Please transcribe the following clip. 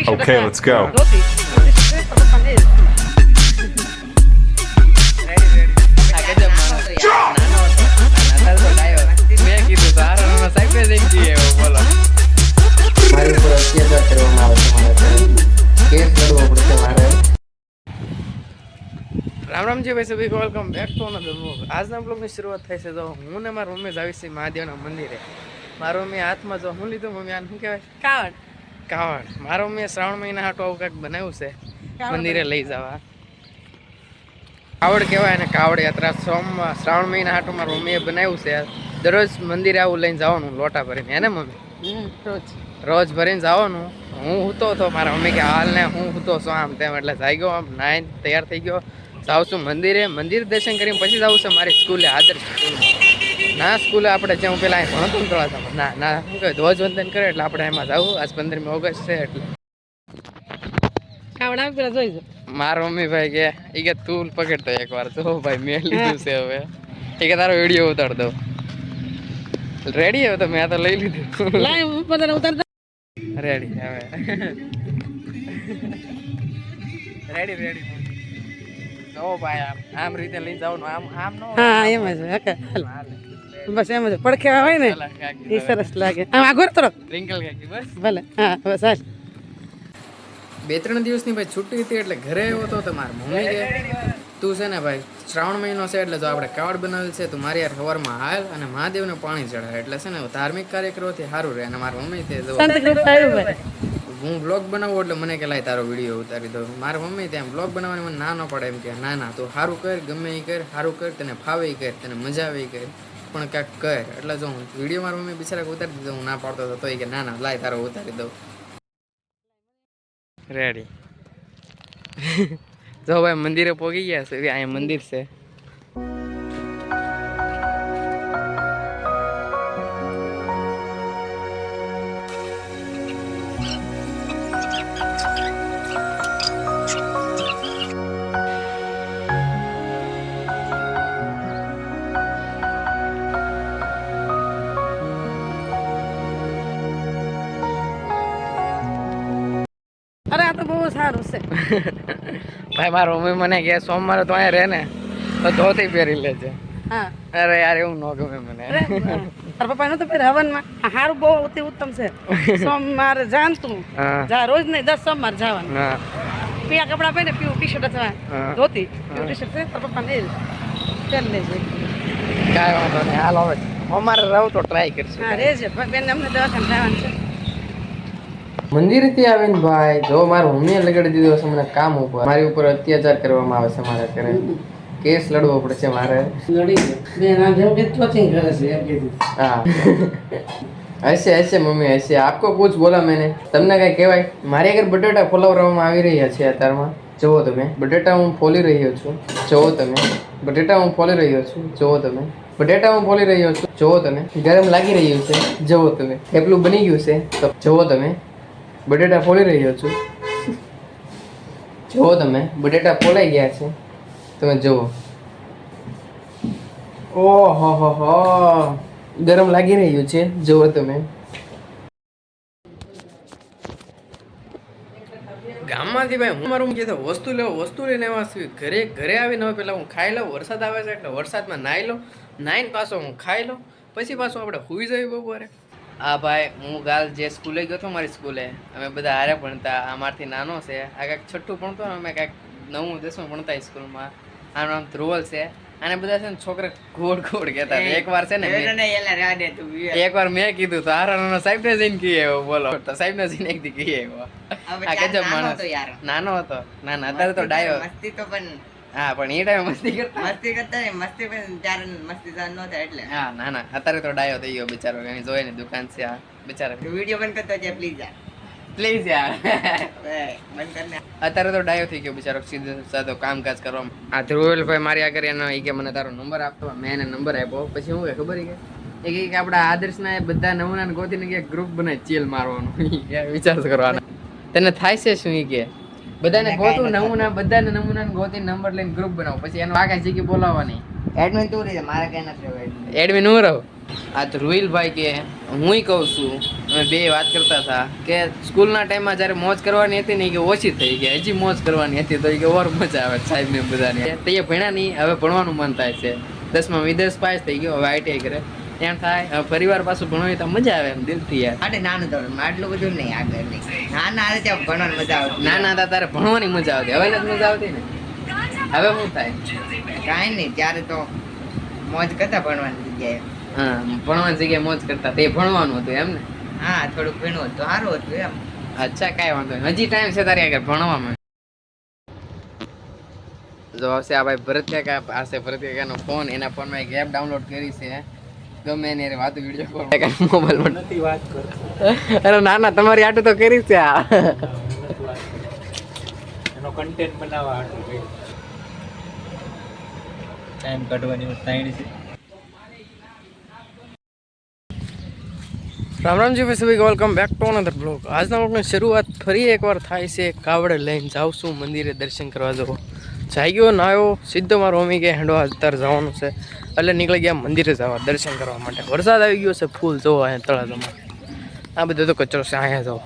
Okay, let's go. મારી ઉપર અત્યાચાર કરવામાં આવે છે મારા કેસ લડવો પડશે મારે. રામ રામજી ભાઈ સભી welcome back to another vlog. આજના બ્લોગની શરૂઆત થાય છે તો હું ને મારા મમ્મી જાવી છે મહાદેવના મંદિરે. મારો મમ્મી હાથમાં જો હું લીધું મમ્મી આને શું કહેવાય? કાવડ. મારો મમ્મીએ શ્રાવણ મહિના હાટું આવું કંઈક બનાવ્યું છે મંદિરે લઈ જવા. કાવડ કહેવાય અને કાવડ યાત્રા શ્રાવણ મહિના હાટું મારા મમ્મીએ બનાવ્યું છે. દરરોજ મંદિરે આવું લઈને જવાનું લોટા ભરીને, હે ને મમ્મી? રોજ ભરીને જવાનું. હું હૂતો હતો, મારા મમ્મી કે હાલ ને હું હૂતો છો આમ તેમ, એટલે જાગ્યો આમ નાઈને તૈયાર થઈ ગયો. જાઉં છું મંદિરે, મંદિર દર્શન કરીને પછી જાઉં છું મારી સ્કૂલે, આદર્શ સ્કૂલમાં. ના સ્કૂલે આપણે જ્યાં પેલા અહીં ભણતો ને તળાજામાં, ના શું કહે ધ્વજવંદન કરે એટલે આપણે એમાં જવું. આજ 15મી ઓગસ્ટ છે એટલે મારા મમ્મી ભાઈ કે એ કે તું પકડતો એકવાર તો ભાઈ મેં લીધું છે હવે. એ કે તારો વિડીયો ઉતાર દઉં. રેડી હવે તો મેં તો લઈ લીધું. રેડી હવે રેડી જો ભાઈ આમ રીતે લઈ જવાનું, આમ નો. હા એમ જ બસ એમ જ પડખે હોય ને એ સરસ લાગે. આમ આગળ તરફ ટ્વિંકલ કાકી બસ ભલે. હા બસ હાલ. 2-3 દિવસની ભાઈ છુટ્ટી હતી એટલે ઘરે આવ્યો હતો. તમારા મમ્મી કે તું છે ને ભાઈ શ્રાવણ મહિનો છે એટલે જો આપણે કાવડ બનાવેલ છે તું મારી યાર સવારમાં હાલ અને મહાદેવને પાણી ચડાવે એટલે છે ને ધાર્મિક કાર્યક્રમોથી સારું રહે. અને મારા મમ્મી તે જો હું બ્લોગ બનાવું એટલે મને કે લાય તારો વિડીયો ઉતારી દઉં. મારા મમ્મી ત્યાં બ્લોગ બનાવવાની મને ના પડે એમ કે ના તું સારું કર, ગમે એ કર, સારું કર, તને ફાવે એ કર, તને મજા આવે એ કર, પણ કાંઈક કર. એટલે જો હું વિડીયો મારા મમ્મી બિચારા ઉતારી દીધો, હું ના પાડતો હતો તો એ કે ના લાય તારો ઉતારી દઉં. રેડી જો ભાઈ મંદિરે પહોંચી ગયા છે. અહીંયા મંદિર છે. અરે આ તો બહુ સારું છે. ભાઈ મારો મમ્મી મને કે સોમવારે તો અહીંયા રહે ને તો ધોતી પહેરી લેજે. હા અરે યાર એવું ન ગમે મને. તારા પપ્પા નતો પહેરે હવનમાં. સારું બહુ અતિ ઉત્તમ છે. સોમવારે જાન તું જા, રોજ નહીં 10 સોમવાર જવાનું. હા પીળા કપડા પહેરે, પીળું ટી શર્ટ અથવા ધોતી, પીળું ટી શર્ટ છે તારા પપ્પા ને પહેરી લેજે. કાંઈ વાંધો નહીં, હાલ હવે અમારે રહું તો ટ્રાય કરશું. હા રેજે બેન, અમને દવાખાને જવાનું છે. મંદિરેથી આવીને ભાઈ જો મારા મમ્મીએ લગાડી દીધો છે મને કામ ઉપર. મારી ઉપર અત્યાચાર કરવામાં આવે છે મારા ઘરે. કેસ લડવો પડશે મારે. હા હશે મમ્મી હશે. આપકો કુછ બોલા મેને? તમને કઈ કહેવાય? મારી આગળ બટેટા ફોલાવવામાં આવી રહ્યા છે અત્યારમાં. જુઓ તમે, બટેટા હું ફોલી રહ્યો છું. જુઓ તમે, બટેટા હું ફોલી રહ્યો છું. જુઓ તમે, બટેટા હું ફોલી રહ્યો છું. જુઓ તમે, ગરમ લાગી રહ્યું છે. જુઓ તમે, થેપલું બની ગયું છે. તો જુઓ તમે, બટેટા ફોલી રહ્યો છું. જુઓ તમે, બટેટા ફોલાઈ ગયા છે. તમે જુઓ, ઓહો હો ગરમ લાગી રહ્યું છે. જુઓ તમે. ગામમાંથી ભાઈ હું મારું કીધું વસ્તુ લઈને આવ્યા છું. ઘરે આવીને હવે પેલા હું ખાઈ લઉં. વરસાદ આવે છે એટલે વરસાદમાં નાહી લઉં. નાહીને પાછો હું ખાઈ લઉં. પછી પાછું આપણે સૂઈ જઈએ બપોરે. હા ભાઈ હું ગાલ જે સ્કૂલે ગયો હતો, મારી સ્કૂલે અમે બધા હારે ભણતા. અમારથી નાનો છે. આ કાંઈક છઠ્ઠું ભણતો ને અમે કાંઈક 9મું 10મું ભણતા સ્કૂલમાં. આનું નામ ધ્રુવલ છે. આને બધા છે ને છોકરા ગોળ કહેતા. એકવાર છે ને એકવાર મેં કીધું તો હારા સાહેબ ને જઈને કહીએ એવો. બોલો તો સાહેબ ને જઈને એકદી કહીએ એવો. આ ગજબ માણસ. નાનો હતો. ના અત્યારે તો ડાયો. હા પણ એ ટાઈમે મસ્તી કરતા. હા ના અત્યારે તો ડાયો થઈ ગયો બિચારો. એની જોઈ ને દુકાન છે આ બિચારા. વિડીયો બંધ કરતો છે પ્લીઝ યાર. અત્યારે તો ડાયો થઈ ગયો બિચારો, સીધો સાધો કામકાજ કરવામાં. આ ધ્રુવેલભાઈ મારી આગળ એનો એ કે મને તારો નંબર આપતો. મેં એને નંબર આપ્યો. પછી હું ખબર કે આપડા આદર્શના બધા નમૂના ગોતીને કે ગ્રુપ બનાવી ચીલ મારવાનું. વિચાર કરવાનો તને થાય છે શું? એ કે બધાને ગોતું નમૂના, બધાને નમૂના ગોતી નંબર લઈને ગ્રુપ બનાવો. પછી એનો આગળ જગ્યા બોલાવવાની એડમિન તું રહી મારે કઈ નથી રહેવું એડમિન હું રહું. આ તો રોહિલભાઈ કે હુંય કહું છું, અમે બે વાત કરતા હતા કે સ્કૂલના ટાઈમમાં જ્યારે મોજ કરવાની હતી ને કે ઓછી થઈ ગઈ, હજી મોજ કરવાની હતી તો કે ઓર મજા આવે સાહેબ ને બધાને. તો એ ભણ્યા નહીં, હવે ભણવાનું મન થાય છે. 10માં વિદેશ પાસ થઈ ગયો, હવે ITI કરે એમ થાય. હવે પરિવાર પાછું ભણવાની તો મજા આવે એમ દિલથી યાર. માટે નાનું ધોરણ આટલું બધું નહીં આગળ નહીં. નાના આવે ત્યાં ભણવાની મજા આવતી. નાના હતા ત્યારે ભણવાની મજા આવતી, હવે નથી મજા આવતી ને. હવે શું થાય? કાંઈ નહીં, ત્યારે તો મોજ કરતા ભણવાની જગ્યાએ. હા, ભણવાની જગ્યાએ મોજ કરતા, તે ભણવાનું હતું એમ ને. હા, થોડુંક ભણવું હતું સારું હતું એમ. અચ્છા, કાંઈ વાંધો નહીં, હજી ટાઈમ છે તારી આગળ ભણવામાં. જો આવશે આ ભાઈ ભરત કાકા પાસે, ભરત કાકાનો ફોન, એના ફોનમાં એક એપ ડાઉનલોડ કરી છે, ગમે એને એને વાત વિડીયો કોલ મોબાઈલમાં નથી વાત કરતો. અરે ના ના, તમારી આટું તો કરી છે આ એનો કન્ટેન્ટ બનાવવા હાટું ભાઈ ટાઈમ કાઢવાની તાણી છે. રામ રામજી ભાઈ, સभी welcome back to another blog. આજના બ્લોગની શરૂઆત ફરી એકવાર થાય છે. કાવડે લઈને જાઉં છું મંદિરે દર્શન કરવા જવો. જાગ્યો નાયો સીધો મારો મમ્મી કે હેંડવા અત્યારે જવાનું છે, એટલે નીકળી ગયા મંદિરે જવા દર્શન કરવા માટે. વરસાદ આવી ગયો છે ફૂલ, જોવો અહીંયા તળાજામાં. આ બધો તો કચરો છે, અહીંયા જાઓ.